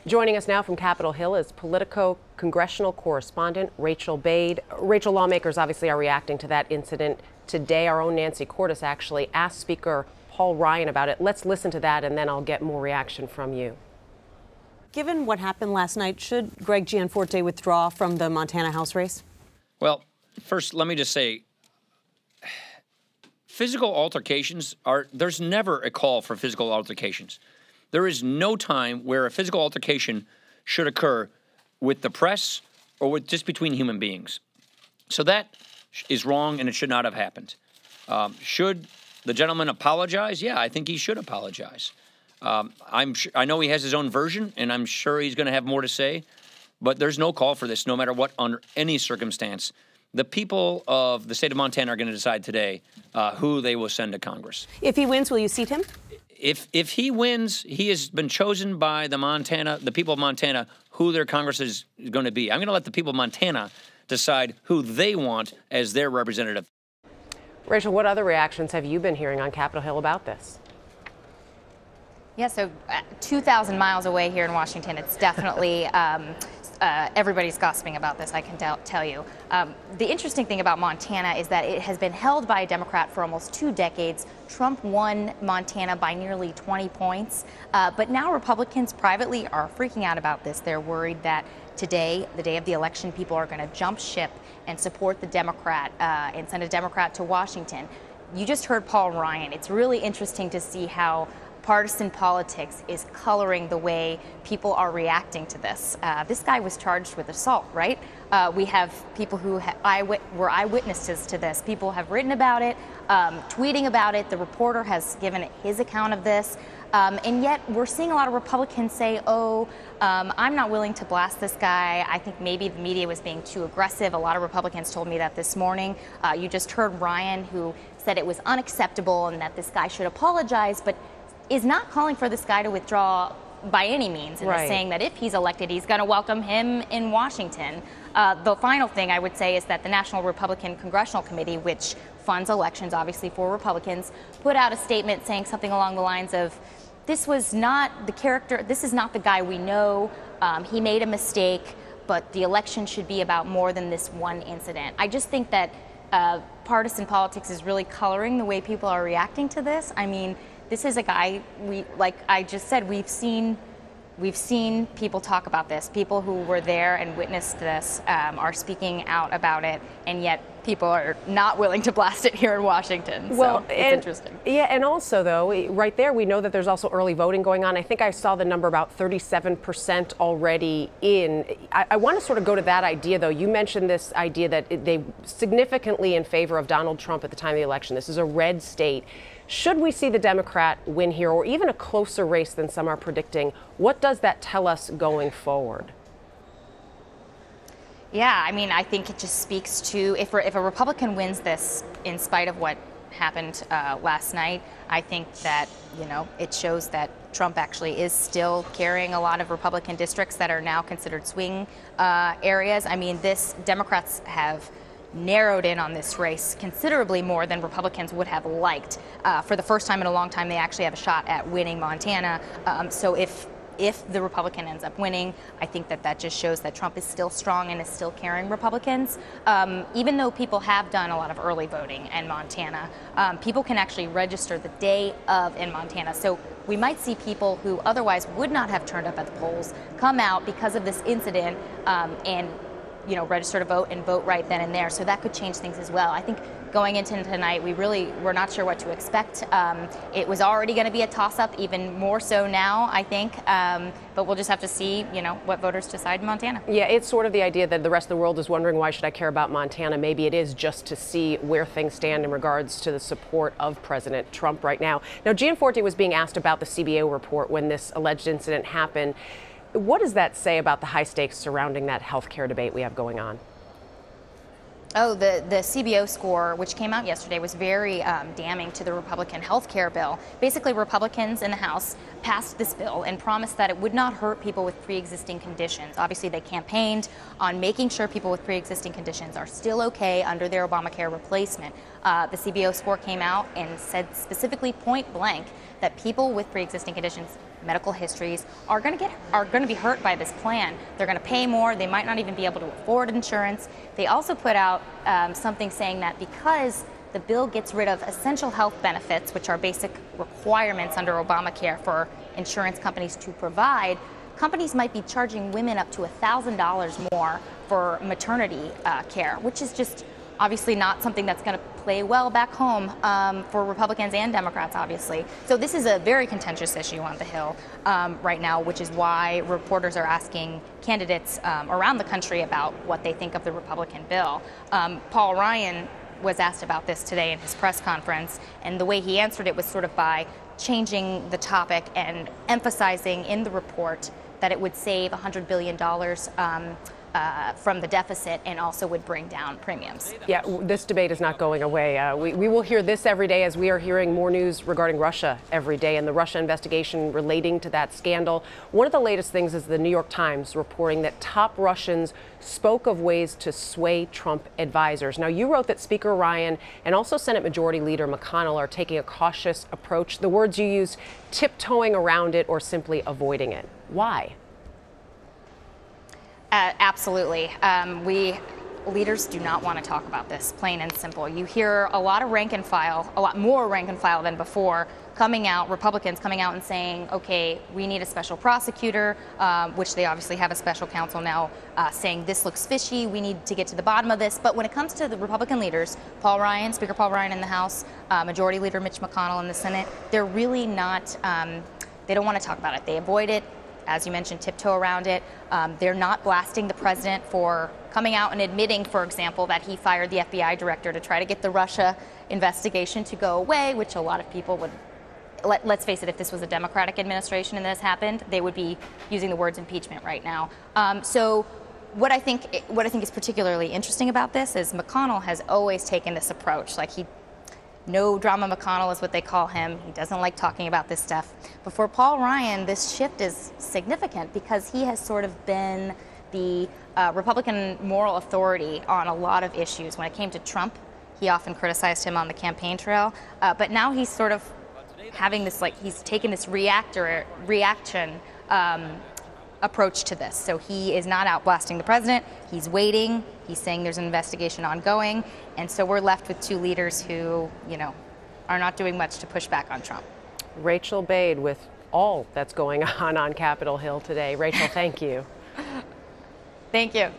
Joining us now from Capitol Hill is Politico congressional correspondent Rachael Bade. Rachel, lawmakers obviously are reacting to that incident today. Our own Nancy Cordes actually asked Speaker Paul Ryan about it. Let's listen to that, and then I'll get more reaction from you. Given what happened last night, should Greg Gianforte withdraw from the Montana House race? Well, first, let me just say, physical altercations there's never a call for physical altercations. There is no time where a physical altercation should occur with the press or with just between human beings. So that is wrong, and it should not have happened. Should the gentleman apologize? Yeah, I think he should apologize. I know he has his own version, and I'm sure he's going to have more to say, but there's no call for this, no matter what, under any circumstance. The people of the state of Montana are going to decide today who they will send to Congress. If he wins, will you seat him? If he wins, he has been chosen by the people of Montana, who their Congress is going to be. I'm going to let the people of Montana decide who they want as their representative. Rachel, what other reactions have you been hearing on Capitol Hill about this? Yeah, so 2,000 miles away here in Washington, it's definitely everybody's gossiping about this, I can tell you. The interesting thing about Montana is that it has been held by a Democrat for almost 2 decades. Trump won Montana by nearly 20 points, but now Republicans privately are freaking out about this. They're worried that today, the day of the election, people are going to jump ship and support the Democrat and send a Democrat to Washington. You just heard Paul Ryan. It's really interesting to see how partisan politics is coloring the way people are reacting to this. This guy was charged with assault, right? We have people who were eyewitnesses to this. People have written about it, tweeting about it. The reporter has given his account of this. And yet we're seeing a lot of Republicans say, I'm not willing to blast this guy. I think maybe the media was being too aggressive. A lot of Republicans told me that this morning. You just heard Ryan, who said it was unacceptable and that this guy should apologize, but is not calling for this guy to withdraw by any means, and is saying that if he's elected, he's going to welcome him in Washington. The final thing I would say is that the National Republican Congressional Committee, which funds elections obviously for Republicans, put out a statement saying something along the lines of, this was not the character, this is not the guy we know, he made a mistake, but the election should be about more than this one incident. I just think that partisan politics is really coloring the way people are reacting to this. I mean, this is a guy, like I just said, we've seen people talk about this. People who were there and witnessed this are speaking out about it, and yet people are not willing to blast it here in Washington. Well, so it's interesting. Yeah, and also, though, right there, we know that there's also early voting going on. I think I saw the number about 37% already in. I want to sort of go to that idea, though. You mentioned this idea that they significantly in favor of Donald Trump at the time of the election. This is a red state. Should we see the Democrat win here, or even a closer race than some are predicting, what does that tell us going forward? Yeah, I mean, I think it just speaks to, if a Republican wins this, in spite of what happened last night, I think that, it shows that Trump actually is still carrying a lot of Republican districts that are now considered swing areas. I mean, Democrats have narrowed in on this race considerably more than Republicans would have liked. For the first time in a long time, they actually have a shot at winning Montana. So if the Republican ends up winning, I think that just shows that Trump is still strong and is still carrying Republicans. Even though people have done a lot of early voting in Montana, people can actually register the day of in Montana. So we might see people who otherwise would not have turned up at the polls come out because of this incident and register to vote and vote right then and there. So that could change things as well. I think going into tonight, we're not sure what to expect. It was already going to be a toss-up, even more so now, I think. But we'll just have to see, what voters decide in Montana. Yeah, it's sort of the idea that the rest of the world is wondering, why should I care about Montana? Maybe it is just to see where things stand in regards to the support of President Trump right now. Now, Gianforte was being asked about the CBO report when this alleged incident happened. What does that say about the high stakes surrounding that health care debate we have going on? Oh, the CBO score, which came out yesterday, was very damning to the Republican health care bill. Basically, Republicans in the House passed this bill and promised that it would not hurt people with pre-existing conditions. Obviously, they campaigned on making sure people with pre-existing conditions are still okay under their Obamacare replacement. The CBO score came out and said specifically point blank that people with pre-existing conditions medical histories are going to be hurt by this plan. They're going to pay more. They might not even be able to afford insurance. They also put out something saying that because the bill gets rid of essential health benefits, which are basic requirements under Obamacare for insurance companies to provide, companies might be charging women up to $1,000 more for maternity care, which is just obviously not something that's going to play well back home for Republicans and Democrats, obviously. So this is a very contentious issue on the Hill right now, which is why reporters are asking candidates around the country about what they think of the Republican bill. Paul Ryan was asked about this today in his press conference, and the way he answered it was sort of by changing the topic and emphasizing in the report that it would save $100 billion from the deficit and also would bring down premiums. Yeah, this debate is not going away. We will hear this every day as we are hearing more news regarding Russia every day and the Russia investigation relating to that scandal. One of the latest things is the New York Times reporting that top Russians spoke of ways to sway Trump advisors. Now, you wrote that Speaker Ryan and also Senate Majority Leader McConnell are taking a cautious approach. The words you used, tiptoeing around it or simply avoiding it. Why? Absolutely. We leaders do not want to talk about this, plain and simple. You hear a lot of rank and file, a lot more rank and file than before, coming out, Republicans coming out and saying, okay, we need a special prosecutor, which they obviously have a special counsel now, saying this looks fishy, we need to get to the bottom of this. But when it comes to the Republican leaders, Paul Ryan, Speaker Paul Ryan in the House, Majority Leader Mitch McConnell in the Senate, they're really not, they don't want to talk about it. They avoid it. As you mentioned, tiptoe around it. They're not blasting the president for coming out and admitting, for example, that he fired the FBI director to try to get the Russia investigation to go away, which a lot of people would, let's face it, if this was a Democratic administration and this happened, they would be using the words impeachment right now. So what I think is particularly interesting about this is McConnell has always taken this approach, like no drama McConnell is what they call him. He doesn't like talking about this stuff. But for Paul Ryan, this shift is significant because he has sort of been the Republican moral authority on a lot of issues. When it came to Trump, he often criticized him on the campaign trail. But now he's sort of having this, like, he's taken this reaction approach to this. So he is not out blasting the president. He's waiting. He's saying there's an investigation ongoing. And so we're left with two leaders who, you know, are not doing much to push back on Trump. Rachael Bade with all that's going on Capitol Hill today. Rachael, thank you. Thank you.